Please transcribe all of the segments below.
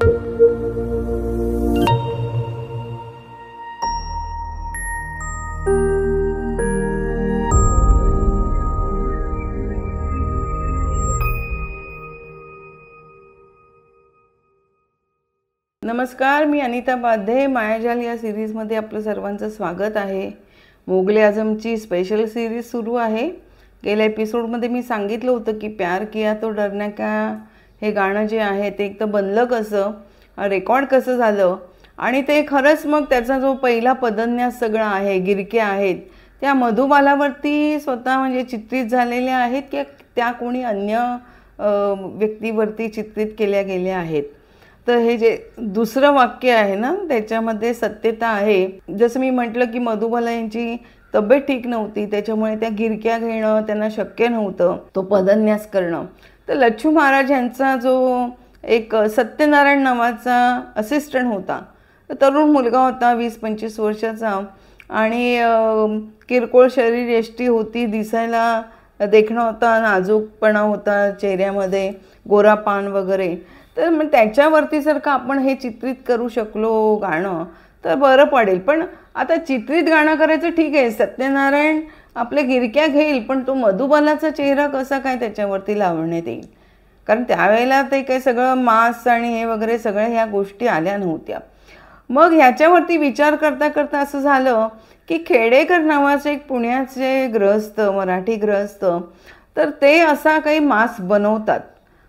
नमस्कार, मी अनिता पाध्ये. मायाजाल या सिरीजमध्ये आपलं सर्वांचं स्वागत आहे. मोगले आझमची स्पेशल सिरीज सुरू आहे. गेल्या एपिसोडमध्ये मी सांगितलं होतं की प्यार किया तो डरना क्या हे गाणं जे आहे ते एक तर बनलं कसं, रेकॉर्ड कसं झालं आणि ते खरंच मग त्याचा जो पहिला पदन्यास सगळं आहे, गिरक्या आहेत त्या मधुबालावरती स्वतः म्हणजे चित्रित झालेल्या आहेत की त्या कोणी अन्य व्यक्तीवरती चित्रित केल्या गेल्या आहेत. तर हे जे दुसरं वाक्य आहे ना त्याच्यामध्ये सत्यता आहे. जसं मी म्हटलं की मधुबाला यांची तब्येत ठीक नव्हती, त्याच्यामुळे त्या गिरक्या घेणं त्यांना शक्य नव्हतं, तो पदन्यास करणं. तर लच्छू महाराज यांचा जो एक सत्यनारायण नावाचा असिस्टंट होता, तरुण मुलगा होता 20-25 वर्षाचा आणि किरकोळ शरीर यष्टी होती, दिसायला देखणं होता, नाजूकपणा होता चेहऱ्यामध्ये, गोरा पान वगैरे. तर मग त्याच्यावरती जर का आपण हे चित्रित करू शकलो गाणं तर बरं पडेल. पण आता चित्रित गाणं करायचं ठीक आहे, सत्यनारायण आपल्या गिरक्या घेईल, पण तो मधुबालाचा चेहरा कसा काय त्याच्यावरती लावण्यात येईल? कारण त्यावेळेला ते काही सगळं मांस आणि हे वगैरे सगळ्या ह्या गोष्टी आल्या नव्हत्या. मग ह्याच्यावरती विचार करता करता असं झालं की खेडेकर नावाचे एक पुण्याचे गृहस्थ, मराठी गृहस्थ, तर ते असा काही मांस बनवतात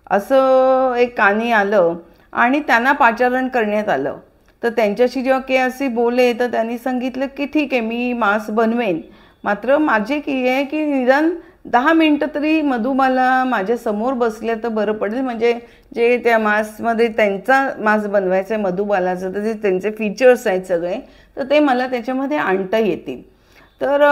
असं एक कानी आलं आणि त्यांना पाचारण करण्यात आलं. तर त्यांच्याशी जेव्हा के असे बोले तर त्यांनी सांगितलं की ठीक आहे, मी मांस बनवेन, मात्र माझे की आहे की निदान 10 मिनटं तरी मधुबाला माझ्यासमोर बसल्या तर बरं पडेल. म्हणजे जे त्या मांसमध्ये त्यांचा मांस बनवायचा आहे मधुबालाचं, तर जे त्यांचे फीचर्स आहेत सगळे, तर ते मला त्याच्यामध्ये आणता येतील. तर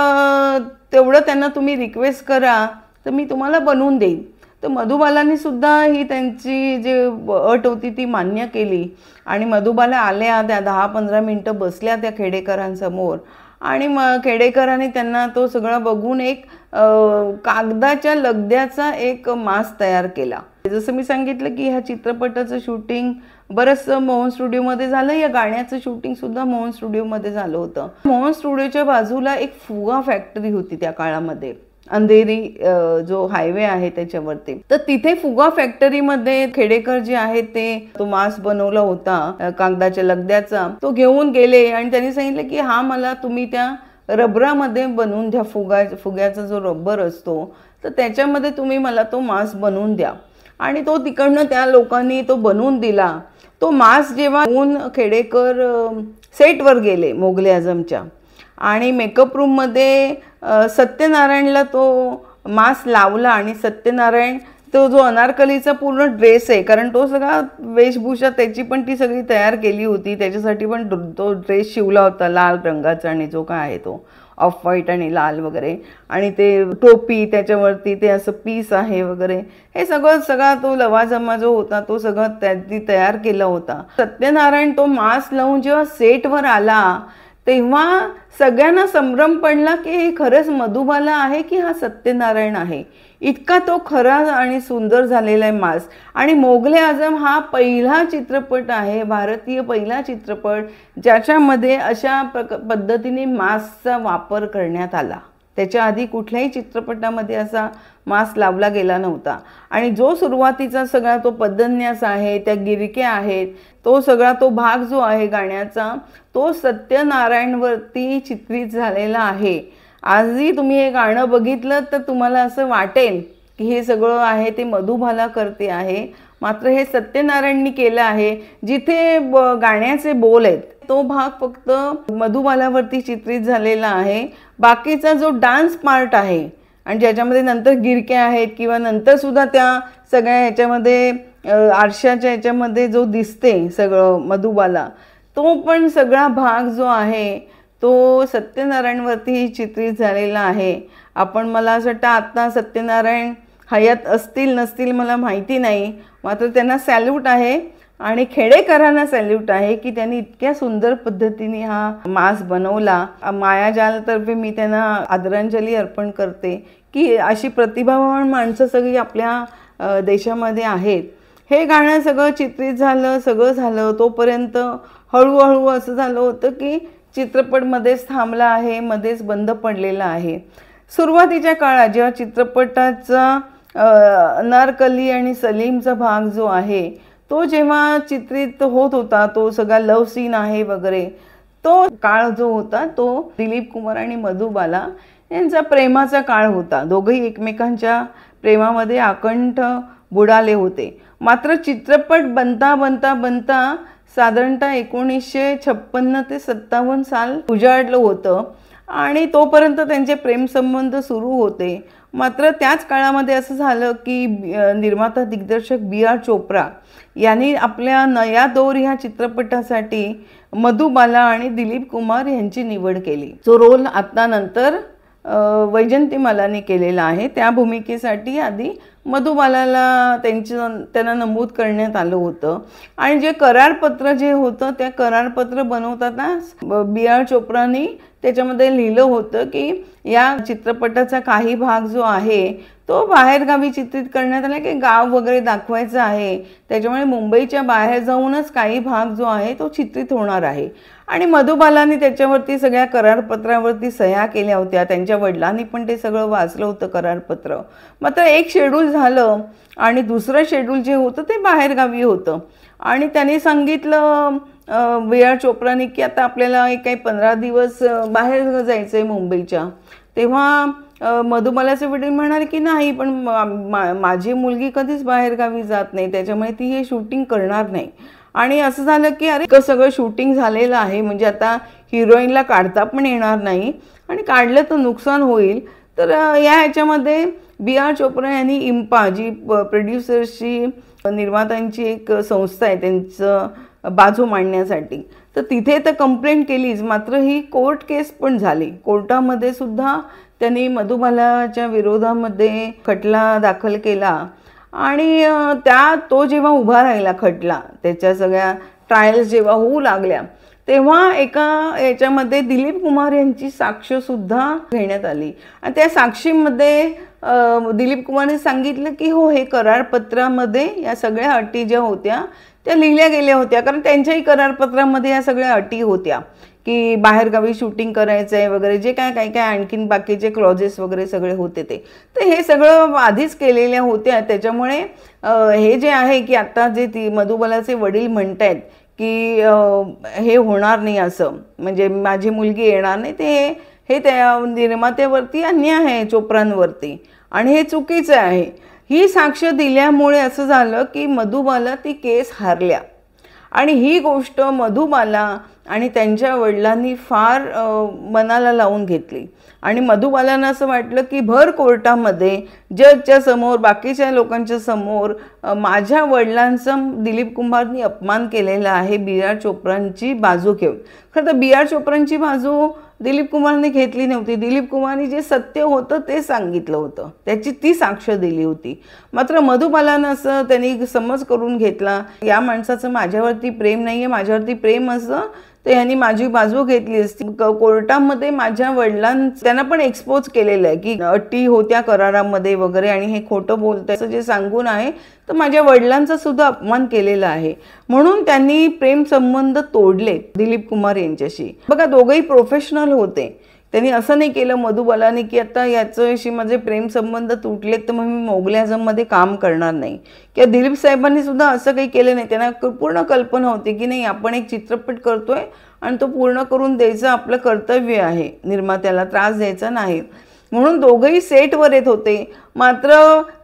तेवढं त्यांना तुम्ही रिक्वेस्ट करा तर मी तुम्हाला बनवून देईन. तर मधुबालांनी सुद्धा ही त्यांची जी अट होती ती मान्य केली आणि मधुबाला आल्या, त्या 10-15 मिनटं बसल्या त्या खेडेकरांसमोर आणि मग खेडेकरांनी त्यांना तो सगळा बघून एक कागदाच्या लगद्याचा एक मांस तयार केला. जसं मी सांगितलं की ह्या चित्रपटाचं शूटिंग बरंचसं मोहन स्टुडिओमध्ये झालं, या गाण्याचं शूटिंगसुद्धा मोहन स्टुडिओमध्ये झालं होतं. मोहन स्टुडिओच्या बाजूला एक फुगा फॅक्टरी होती त्या काळामध्ये, अंधेरी जो हायवे आहे त्याच्यावरती. तर तिथे फुगा फॅक्टरीमध्ये खेडेकर जे आहेत ते तो मांस बनवला होता कागदाच्या लगद्याचा, तो घेऊन गेले आणि त्यांनी सांगितलं की हा मला तुम्ही त्या रबरामध्ये बनवून द्या, फुग्याचा जो रबर असतो तर त्याच्यामध्ये तुम्ही मला तो मांस बनवून द्या. आणि तो तिकडनं त्या लोकांनी तो बनवून दिला. तो मांस जेव्हा खेडेकर सेटवर गेले मोगले आझमच्या आणि मेकअप रूममध्ये सत्यनारायणला तो मास्क लावला आणि सत्यनारायण तो जो अनारकलीचा पूर्ण ड्रेस आहे, कारण तो सगळा वेशभूषा त्याची पण ती सगळी तयार केली होती, त्याच्यासाठी पण तो ड्रेस शिवला होता लाल रंगाचा आणि जो काय आहे तो ऑफ व्हाईट आणि लाल वगैरे, आणि ते टोपी त्याच्यावरती ते असं पीस आहे वगैरे, हे सगळा तो लवाजमा जो होता तो सगळं त्यांनी तयार केला होता. सत्यनारायण तो मास्क लावून जेव्हा सेटवर आला तेव्हा सगळ्यांना संभ्रम पडला की हे खरंच मधुबाला आहे की हा सत्यनारायण आहे. इतका तो खरा आणि सुंदर झालेला आहे मास्क. आणि मोगले आझम हा पहिला चित्रपट आहे, भारतीय पहिला चित्रपट, ज्याच्यामध्ये अशा पद्धतीने मास्कचा वापर करण्यात आला. त्याच्या आधी कुठल्याही चित्रपटामध्ये असा मास्क लावला गेला नव्हता. आणि जो सुरुवातीचा सगळा तो पदन्यास आहे, त्या गिरक्या आहेत, तो सगळा तो भाग जो आहे गाण्याचा तो सत्यनारायणवरती चित्रित झालेला आहे. आजही तुम्ही हे गाणं बघितलं तर तुम्हाला असं वाटेल की हे सगळं आहे ते मधुबाला करते आहे, मात्र हे सत्यनारायणनी केलं आहे. जिथे गाण्याचे बोल आहेत तो भाग फक्त मधुबालावरती चित्रित झालेला आहे. बाकीचा जो डान्स पार्ट आहे आणि ज्याच्यामध्ये नंतर गिरक्या आहेत किंवा नंतर सुद्धा त्या सगळ्या ह्याच्यामध्ये आरशाच्या ह्याच्यामध्ये जो दिसते सगळं मधुबाला, तो पण सगळा भाग जो आहे तो सत्यनारायणवरती चित्रित झालेला आहे. आपण मला असं वाटतं आता सत्यनारायण हयात असतील नसतील मला माहिती नाही, मात्र त्यांना सॅल्यूट आहे आणि खेडेकरांना सॅल्यूट आहे की त्यांनी इतक्या सुंदर पद्धतीने हा मास्क बनवला. मायाजालतर्फे मी त्यांना आदरांजली अर्पण करते की अशी प्रतिभावान माणसं सगळी आपल्या देशामध्ये आहेत हे गाणं सगळं चित्रित झालं, सगळं झालं तोपर्यंत हळूहळू असं झालं होतं की चित्रपट मध्येच थांबला आहे, मध्येच बंद पडलेला आहे. सुरुवातीच्या काळात जेव्हा चित्रपटाचा अनारकली आणि सलीमचा भाग जो आहे तो जेव्हा चित्रित होत होता, तो सगळा लव सीन आहे वगैरे, तो काळ जो होता तो दिलीप कुमार आणि मधुबाला यांचा प्रेमाचा काळ होता. दोघंही एकमेकांच्या प्रेमामध्ये आकंठ बुडाले होते. मात्र चित्रपट बनता बनता बनता साधारणतः 1956 ते 57 साल उजाडलं होतं आणि तोपर्यंत त्यांचे प्रेमसंबंध सुरू होते. मात्र त्याच काळामध्ये असं झालं की निर्माता दिग्दर्शक B.R. चोप्रा यांनी आपल्या नया दौर ह्या चित्रपटासाठी मधुबाला आणि दिलीप कुमार यांची निवड केली. जो रोल आता नंतर वैजंती मालानी केलेला आहे, त्या भूमिकेसाठी आधी मधुबालाला त्यांना नमूद करण्यात आलं होतं. आणि जे करारपत्र जे होतं त्या करारपत्र बनवताना B.R. चोप्रानी त्याच्यामध्ये लिहिलं होतं की या चित्रपटाचा काही भाग जो आहे तो बाहेरगावी चित्रित करण्यात आला, की गाव वगैरे दाखवायचं आहे, त्याच्यामुळे मुंबईच्या बाहेर जाऊनच काही भाग जो आहे तो चित्रित होणार आहे. आणि मधुबालांनी त्याच्यावरती सगळ्या करारपत्रावरती सह्या केल्या होत्या. त्यांच्या वडिलांनी पण ते सगळं वाचलं होतं करारपत्र. मात्र एक शेड्यूल झालं आणि दुसरं शेड्यूल जे होतं ते बाहेरगावी होतं. आणि त्यांनी सांगितलं B.R. चोप्रानी की आता आपल्याला एक काही 15 दिवस बाहेर जायचं आहे मुंबईच्या. तेव्हा मधुबालाचे वडील म्हणाले की नाही, पण माझी मुलगी कधीच बाहेरगावी जात नाही, त्याच्यामुळे ती हे शूटिंग करणार नाही. आणि असं झालं की अरे सगळं शूटिंग झालेलं आहे, म्हणजे आता हिरोईनला काढता पण येणार नाही आणि काढलं तर नुकसान होईल. तर या ह्याच्यामध्ये B.R. चोप्रा यांनी इम्पा जी प्रोड्युसर्सची निर्मात्यांची एक संस्था आहे त्यांचं बाजू मांडण्यासाठी, तर तिथे तर कंप्लेंट केलीच, मात्र ही कोर्ट केस पण झाली. कोर्टामध्ये सुद्धा त्यांनी मधुबालाच्या विरोधामध्ये खटला दाखल केला. आणि तो जेव्हा उभा राहिला खटला, त्याच्या सगळ्या ट्रायल्स जेव्हा होऊ लागल्या, तेव्हा एका याच्यामध्ये दिलीप कुमार यांची साक्षसुद्धा घेण्यात आली. आणि त्या साक्षीमध्ये दिलीप कुमारने सांगितलं की हो, हे करारपत्रामध्ये या सगळ्या अटी ज्या होत्या त्या लिहिल्या गेल्या होत्या, कारण त्यांच्याही करारपत्रामध्ये या सगळ्या अटी होत्या की बाहेरगावी शूटिंग करायचं आहे वगैरे, जे काय आणखीन बाकीचे क्लॉजेस वगैरे सगळे होते ते. तर हे सगळं आधीच केलेल्या होत्या. त्याच्यामुळे हे जे आहे की आता जे ती मधुबालाचे वडील म्हणत आहेत की हे होणार नाही, असं म्हणजे माझी मुलगी येणार नाही, ते हे त्या निर्मात्यावरती अन्याय आहे, चोप्रांवरती, आणि हे चुकीचं आहे. ही साक्ष दिल्यामुळे असं झालं की मधुबाला ती केस हारल्या. आणि ही गोष्ट मधुबाला आणि त्यांच्या वडिलांनी फार मनाला लावून घेतली. आणि मधुबालांना असं वाटलं की भर कोर्टामध्ये जजच्या समोर, बाकीच्या लोकांच्या समोर माझ्या वडिलांचा दिलीप कुमारनी अपमान केलेला आहे B.R. चोप्रांची बाजू घेऊन. खरं तर B.R. चोप्रांची बाजू दिलीप कुमारने घेतली नव्हती. दिलीप कुमारने जे सत्य होतं ते सांगितलं होतं, त्याची ती साक्ष दिली होती. मात्र मधुबालानं असं त्यांनी समज करून घेतला, या माणसाचं माझ्यावरती प्रेम नाही आहे, माझ्यावरती प्रेम असं तर यांनी माझी बाजू घेतली असती. कोर्टामध्ये माझ्या वडिलांना त्यांना पण एक्सपोज केलेलं आहे की अटी होत्या करारामध्ये वगैरे आणि हे खोटं बोलतं असं जे सांगून आहे, तर माझ्या वडिलांचा सुद्धा अपमान केलेला आहे. म्हणून त्यांनी प्रेम संबंध तोडले दिलीप कुमार यांच्याशी. बघा, दोघंही प्रोफेशनल होते. त्यांनी असं नाही केलं मधुबालाने की आता याच्याशी माझे प्रेम संबंध तुटलेत तर मग मी मोगले आझममध्ये काम करणार नाही. किंवा दिलीप साहेबांनी सुद्धा असं काही केलं नाही. त्यांना पूर्ण कल्पना होती की नाही, आपण एक चित्रपट करतोय आणि तो पूर्ण करून द्यायचं आपलं कर्तव्य आहे, निर्मात्याला त्रास द्यायचा नाही. म्हणून दोघंही सेटवर येत होते. मात्र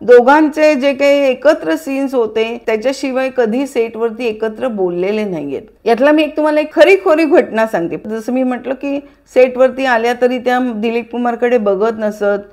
दोघांचे जे काही एकत्र सीन्स होते त्याच्याशिवाय कधी सेटवरती एकत्र बोललेले नाहीयेत. यातला मी तुम्हाला एक खरी घटना सांगते. जसं मी म्हटलं की सेटवरती आल्या तरी त्या दिलीप कुमारकडे बघत नसत,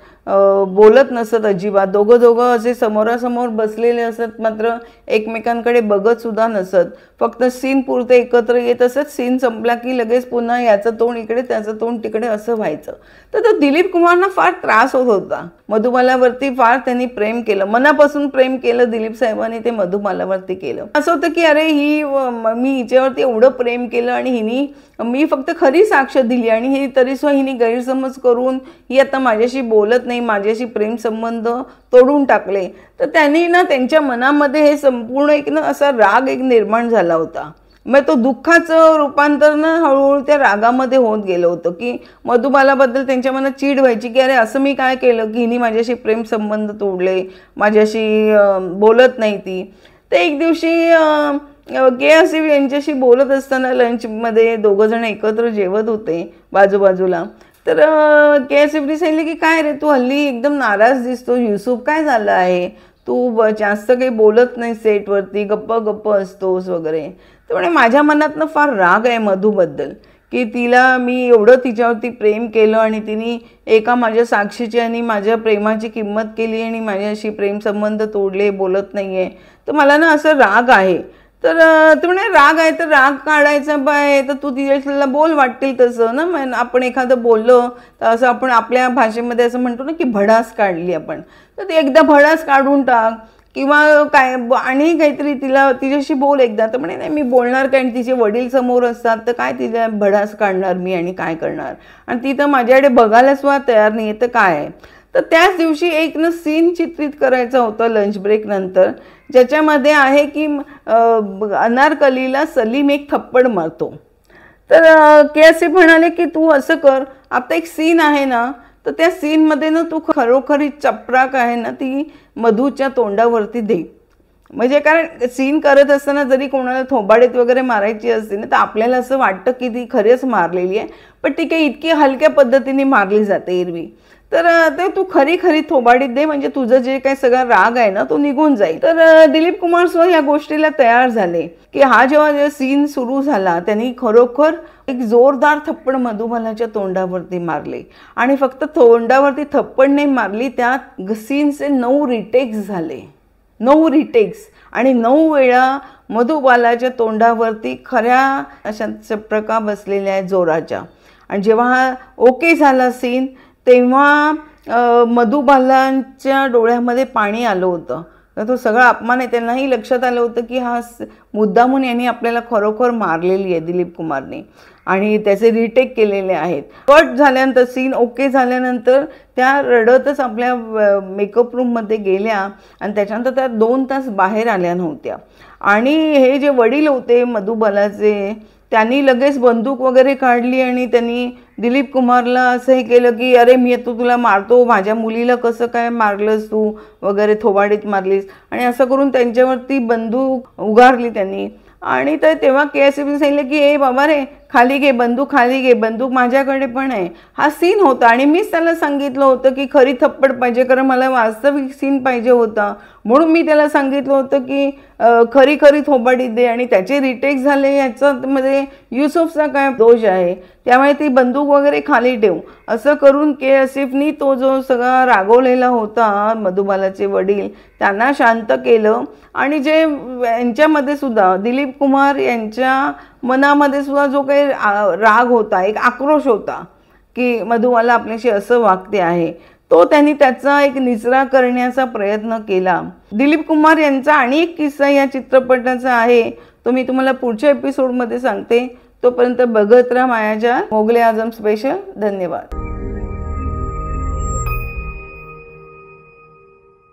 बोलत नसत अजिबात. दोघं असे समोरासमोर बसलेले असत, मात्र एकमेकांकडे बघत सुद्धा नसत. फक्त सीन पुरते एकत्र येत असत. सीन संपला की लगेच पुन्हा याचं तोंड इकडे त्याचं तोंड तिकडे असं व्हायचं. तर तो दिलीप कुमारना फार त्रास होत होता. मधुबालावरती फार त्यांनी प्रेम केलं, मनापासून प्रेम केलं दिलीप साहेबांनी ते मधुबालावरती केलं. असं होतं की अरे मी हिच्यावरती एवढं प्रेम केलं आणि मी फक्त खरी साक्ष दिली आणि ही तरीसुद्धा हिने गैरसमज करून ही आता माझ्याशी बोलत नाही, माझ्याशी प्रेम संबंध तोडून टाकले. तर त्यांनी ना त्यांच्या मनामध्ये हे संपूर्ण एक ना असा राग एक निर्माण झाला होता. मग तो दुःखाचं रूपांतर ना हळूहळू त्या रागामध्ये होत गेलं होतं की मधुबालाबद्दल त्यांच्या मनात चीड व्हायची की अरे असं मी काय केलं की हिने माझ्याशी प्रेम संबंध तोडले, माझ्याशी बोलत नाही ती. तर एक दिवशी के आसिफ यांच्याशी बोलत असताना लंचमध्ये दोघं जण एकत्र जेवत होते बाजूबाजूला. तर के आसिफने सांगितले की काय रे तू हल्ली एकदम नाराज दिसतो, युसुफ काय झालं आहे, तू जास्त काही बोलत नाही सेटवरती, गप्प गप्प असतोस वगैरे. तर म्हणे माझ्या मनातनं फार राग आहे मधूबद्दल की मी एवढं तिच्यावरती प्रेम केलं आणि तिने एका माझ्या साक्षीची आणि माझ्या प्रेमाची किंमत केली आणि माझ्याशी प्रेमसंबंध तोडले, बोलत नाही आहे. तर मला ना असं राग आहे. तर ते म्हणे राग आहे तर राग काढायचा बाय तर तू तिच्याला बोल वाटतील तसं ना. आपण एखादं बोललो तर असं आपण आपल्या भाषेमध्ये असं म्हणतो ना की भडास काढली आपण, तर ते एकदा भडास काढून टाक किंवा काय आणि काहीतरी तिच्याशी बोल एकदा. तर म्हणे नाही मी बोलणार काय, आणि तिचे वडील समोर असतात तर काय तिला भडास काढणार मी आणि काय करणार, आणि ती तर माझ्याकडे बघायला सुद्धा तयार नाही आहे तर काय आहे. तर त्याच दिवशी एक ना सीन चित्रित करायचा होता लंच ब्रेक नंतर, ज्याच्यामध्ये आहे की अनारकलीला सलीम एक थप्पड मारतो. तर के आसिफ म्हणाले की तू असं कर, आता एक सीन आहे ना तर त्या सीनमध्ये ना तू खरोखरी चपराक आहे ना ती मधूच्या तोंडावरती दे. म्हणजे कारण सीन करत असताना जरी कोणाला थोबाडीत वगैरे मारायची असते ना तर आपल्याला असं वाटतं की ती खरंच मारलेली आहे, पण ती काही इतकी हलक्या पद्धतीने मारली जाते एरवी. तर ते तू खरी थोबाडीत दे म्हणजे तुझं जे काही सगळा राग आहे ना तो निघून जाईल. तर दिलीप कुमार सुद्धा या गोष्टीला तयार झाले की हा जेव्हा सीन सुरू झाला त्यांनी खरोखर एक जोरदार थप्पड मधुबालाच्या तोंडावरती मारले, आणि फक्त तोंडावरती थप्पड नाही मारली, त्या सीनचे 9 रिटेक्स झाले. 9 रिटेक्स आणि 9 वेळा मधुबालाच्या तोंडावरती खऱ्या अशा चप्रका बसलेल्या आहेत जोराच्या. आणि जेव्हा ओके झाला सीन तेव्हा मधुबालांच्या डोळ्यामध्ये पाणी आलं होतं. तर तो सगळा अपमान आहे. त्यांनाही लक्षात आलं होतं की हा मुद्दामून यांनी आपल्याला खरोखर मारलेली आहे दिलीप कुमारने, आणि त्याचे रिटेक केलेले आहेत. कट झाल्यानंतर सीन ओके झाल्यानंतर त्या रडतच आपल्या मेकअप रूममध्ये गेल्या आणि त्याच्यानंतर त्या 2 तास बाहेर आल्या नव्हत्या. आणि हे जे वडील होते मधुबालाचे त्यांनी लगेच बंदूक वगैरे काढली आणि त्यांनी दिलीप कुमारला असं हे केलं की अरे मी तुला मारतो, माझ्या मुलीला कसं काय मारलंस तू वगैरे, थोबाडीत मारलीस, आणि असं करून त्यांच्यावरती बंदूक उगारली त्यांनी. आणि तर तेव्हा के आसिफने सांगितलं की ए बाबा रे खाली घे बंदूक, खाली घे बंदूक, माझ्याकडे पण आहे. हा सीन होता आणि मीच त्याला सांगितलं होतं की खरी थप्पड पाहिजे, कारण मला वास्तविक सीन पाहिजे होता, म्हणून मी त्याला सांगितलं होतं की खरी थोबाडी दे, आणि त्याचे रिटेक झाले. याच्यामध्ये युसुफचा काय दोष आहे, त्यामुळे ती बंदूक वगैरे खाली ठेव. असं करून के आसिफनी तो जो सगळा रागवलेला होता मधुबालाचे वडील त्यांना शांत केलं. आणि जे यांच्यामध्ये सुद्धा दिलीप कुमार यांच्या मनामध्ये सुद्धा जो काही राग होता, एक आक्रोश होता की मधुबाला आपल्याशी असं वागते आहे, तो त्यांनी त्याचा एक निचरा करण्याचा प्रयत्न केला. दिलीप कुमार यांचा आणि एक किस्सा या चित्रपटाचा आहे, तो मी तुम्हाला पुढच्या एपिसोडमध्ये सांगते. तोपर्यंत बघत राहा मायाजाल मोगले आझम स्पेशल. धन्यवाद.